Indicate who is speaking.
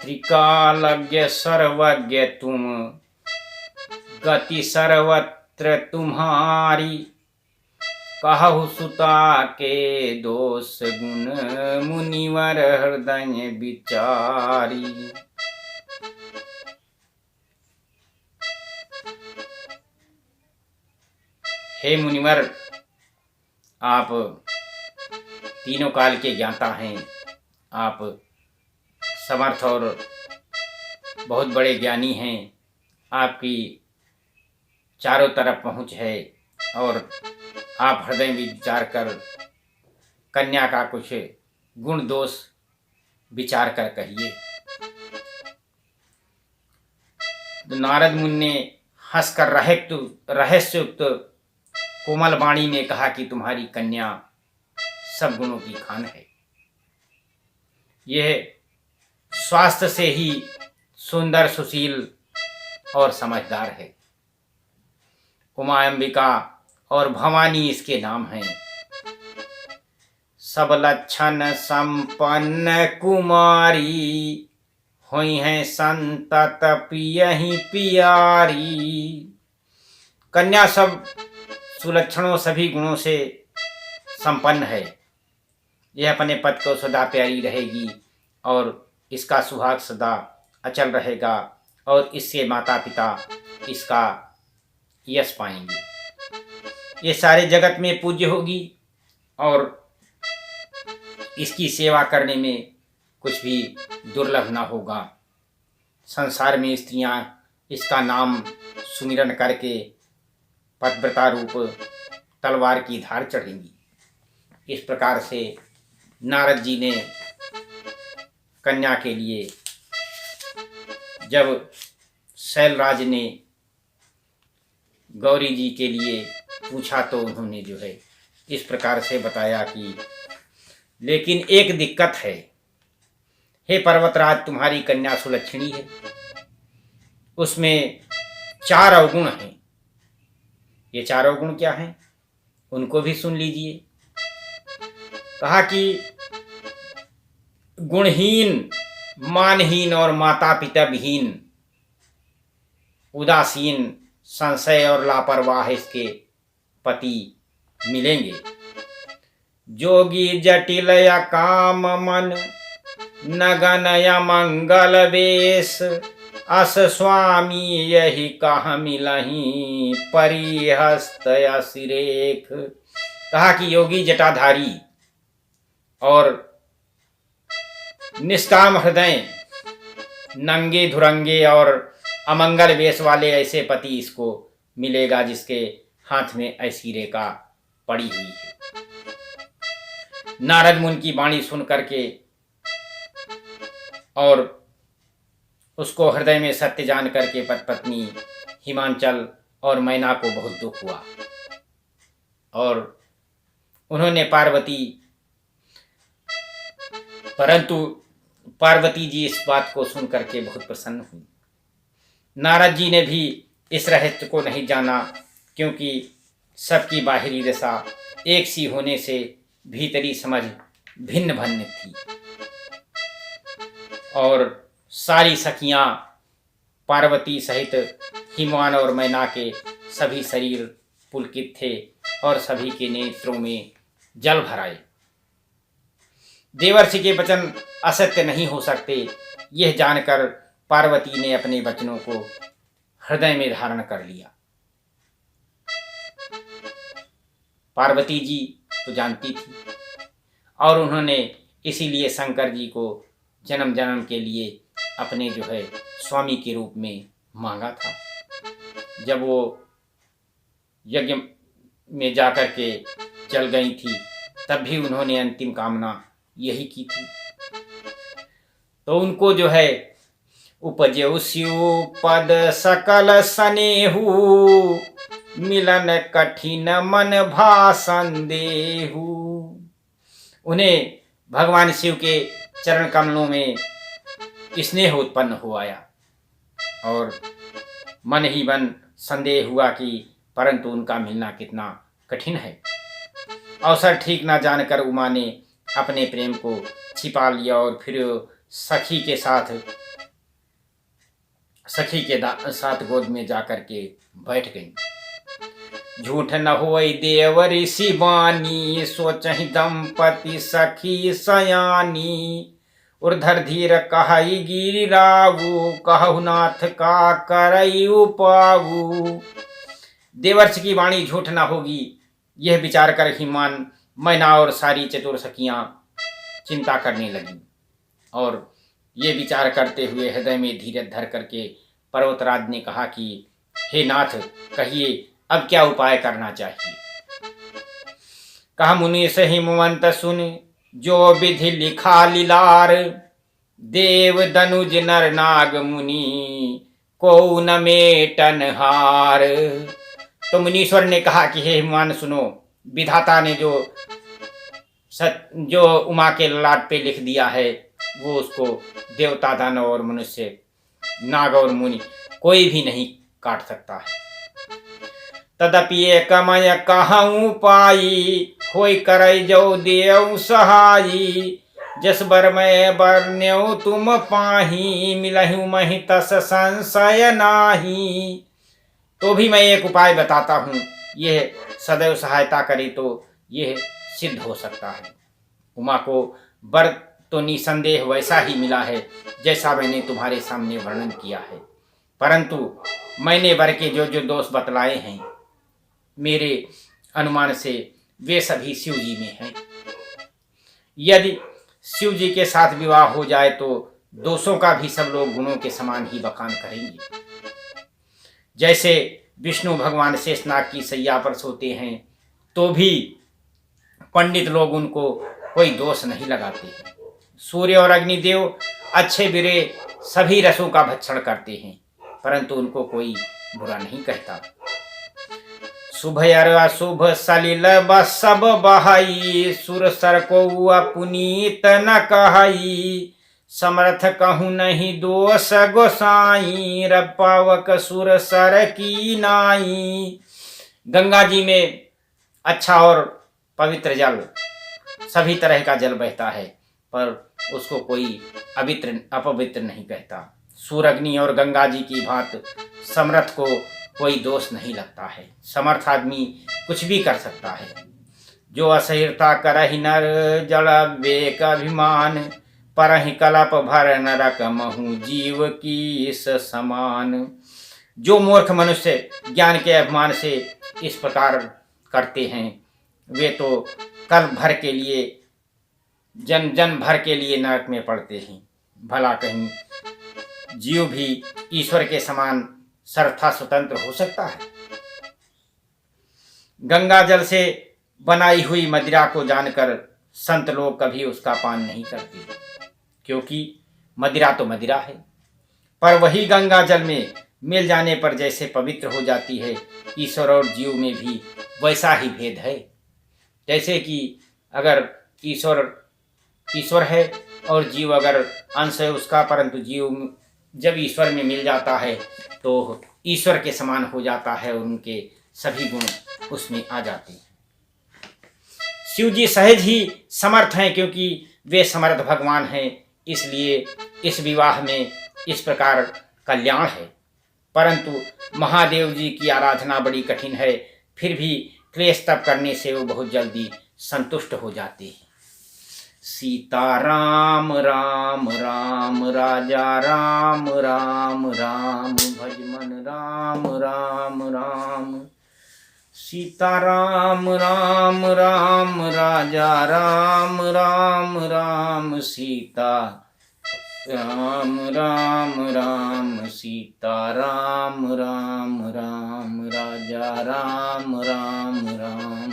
Speaker 1: त्रिकालज्ञ सर्वज्ञ तुम, गति सर्वत्र तुम्हारी। कहु सुता के दोष गुण, मुनिवर हृदय विचारी। हे मुनिवर, आप तीनों काल के ज्ञाता हैं। आप समर्थ और बहुत बड़े ज्ञानी हैं। आपकी चारों तरफ पहुंच है और आप हृदय में विचार कर कन्या का कुछ गुण दोष विचार कर कहिए। तो नारद मुनि ने हंसकर रहस्ययुक्त कोमल वाणी में कहा कि तुम्हारी कन्या सब गुणों की खान है। यह स्वास्थ्य से ही सुंदर, सुशील और समझदार है। उमा, अंबिका और भवानी इसके नाम हैं। सब लक्षण संपन्न कुमारी, हुई हैं संतत पियहि पियारी। कन्या सब सुलक्षणों, सभी गुणों से संपन्न है। यह अपने पति को सदा प्यारी रहेगी और इसका सुहाग सदा अचल रहेगा और इससे माता पिता इसका यश पाएंगे। ये सारे जगत में पूज्य होगी और इसकी सेवा करने में कुछ भी दुर्लभ ना होगा। संसार में स्त्रियां इसका नाम सुमिरन करके पतिव्रता रूप तलवार की धार चढ़ेंगी। इस प्रकार से नारद जी ने कन्या के लिए, जब शैलराज ने गौरी जी के लिए पूछा तो उन्होंने जो है इस प्रकार से बताया कि लेकिन एक दिक्कत है। हे पर्वतराज, तुम्हारी कन्या सुलक्षणी है, उसमें 4 अवगुण हैं। ये 4 अवगुण क्या हैं उनको भी सुन लीजिए। कहा कि गुणहीन, मानहीन और माता पिता विहीन, उदासीन, संशय और लापरवाह इसके पति मिलेंगे। जोगी जटिल या काम मन, नगन या मंगल वेश, अस स्वामी यही कहा मिलही, परिहस्त या सिरेख। कहा कि योगी जटाधारी और निष्काम हृदय, नंगे धुरंगे और अमंगल वेश वाले ऐसे पति इसको मिलेगा जिसके हाथ में ऐसी रेखा पड़ी हुई है। नारद मुनि की वाणी सुन करके और उसको हृदय में सत्य जान करके पत्नी हिमांचल और मैना को बहुत दुख हुआ और उन्होंने परंतु पार्वती जी इस बात को सुन करके बहुत प्रसन्न हुई। नारद जी ने भी इस रहस्य को नहीं जाना, क्योंकि सबकी बाहरी दशा एक सी होने से भीतरी समझ भिन्न भिन्न थी। और सारी सखियां पार्वती सहित हिमवान और मैना के सभी शरीर पुलकित थे और सभी के नेत्रों में जल भर आए। देवर्षि के वचन असत्य नहीं हो सकते, यह जानकर पार्वती ने अपने वचनों को हृदय में धारण कर लिया। पार्वती जी तो जानती थी और उन्होंने इसीलिए शंकर जी को जन्म जन्म के लिए अपने जो है स्वामी के रूप में मांगा था। जब वो यज्ञ में जाकर के चल गई थी तब भी उन्होंने अंतिम कामना यही की थी। तो उनको जो है उपजेउ शिव पद सकल सनेहु, मिलन कठिन मन भाषण देहु। उन्हें भगवान शिव के चरण कमलों में स्नेह उत्पन्न हो आया और मन ही मन संदेह हुआ कि परंतु उनका मिलना कितना कठिन है। अवसर ठीक ना जानकर उमा ने अपने प्रेम को छिपा लिया और फिर सखी के साथ सखी के साथ गोद में जाकर के बैठ गई। झूठ न होई देव ऋषि वाणी, सोचहि दंपति सखी सयानी। उर्धर धीर कहई गिरिरावु, कहु नाथ का करई उपावु। देवर्ष की वाणी झूठ न होगी, यह विचार कर ही मैना और सारी चतुर सखियां चिंता करने लगी। और ये विचार करते हुए हृदय में धीरज धर करके पर्वतराज ने कहा कि हे नाथ, कहिए अब क्या उपाय करना चाहिए। कहा, मुनि से हिमवंत सुन, जो विधि लिखा लीलार। देव दनुज नर नाग मुनि, को न मेटन हार। तो मुनीश्वर ने कहा कि हे हिमवान सुनो, विधाता ने जो उमा के ललाट पे लिख दिया है, वो उसको देवता दानव और मनुष्य, नाग और मुनि कोई भी नहीं काट सकता है। तदपि एकमय कहूँ पाई, होय करई जो देव सहाई। जस बर मैं बरन्यो तुम पाही, मिलहु महि तस संशय नाही। तो भी मैं एक उपाय बताता हूँ, यह सदैव सहायता करे तो यह सिद्ध हो सकता है। उमा को वर तो निसंदेह वैसा ही मिला है जैसा मैंने तुम्हारे सामने वर्णन किया है, परंतु मैंने वर के जो जो दोष बतलाए हैं, मेरे अनुमान से वे सभी शिव जी में हैं। यदि शिव जी के साथ विवाह हो जाए तो दोषों का भी सब लोग गुणों के समान ही बखान करेंगे। जैसे विष्णु भगवान शेषनाग की सैया पर सोते हैं तो भी पंडित लोग उनको कोई दोष नहीं लगाते हैं। सूर्य और अग्निदेव अच्छे बुरे सभी रसों का भक्षण करते हैं, परंतु उनको कोई बुरा नहीं कहता। शुभ अर अशुभ सलिल सब बहाई, सुर सर को पुनीत न कहई। समर्थ कहूँ नहीं दोष गोसाई, रब पावक सुर सर की नाई। गंगा जी में अच्छा और पवित्र जल, सभी तरह का जल बहता है, पर उसको कोई अपवित्र नहीं कहता। सूर्य अग्नि और गंगा जी की भांति समर्थ को कोई दोष नहीं लगता है। समर्थ आदमी कुछ भी कर सकता है। जो असहिरता करहि नर, जड़ वेक अभिमान। परहि कलप भर नरक महु, जीव की इस समान। जो मूर्ख मनुष्य ज्ञान के अभिमान से इस प्रकार करते हैं, वे तो कल भर के लिए जन भर के लिए नरक में पड़ते हैं। भला कहीं जीव भी ईश्वर के समान सर्वथा स्वतंत्र हो सकता है। गंगा जल से बनाई हुई मदिरा को जानकर संत लोग कभी उसका पान नहीं करते, क्योंकि मदिरा तो मदिरा है, पर वही गंगा जल में मिल जाने पर जैसे पवित्र हो जाती है, ईश्वर और जीव में भी वैसा ही भेद है। जैसे कि अगर ईश्वर है और जीव अगर अंश है उसका, परंतु जीव जब ईश्वर में मिल जाता है तो ईश्वर के समान हो जाता है, उनके सभी गुण उसमें आ जाते हैं। शिव जी सहज ही समर्थ हैं, क्योंकि वे समर्थ भगवान हैं, इसलिए इस विवाह में इस प्रकार कल्याण है। परंतु महादेव जी की आराधना बड़ी कठिन है, फिर भी क्लेश तप करने से वो बहुत जल्दी संतुष्ट हो जाते हैं। सीता राम राम राम, राजा राम राम राम, भज मन राम राम राम। सीता राम राम राम, राजा राम राम राम। सीता राम राम राम, सीता राम राम राम, राजा राम राम राम।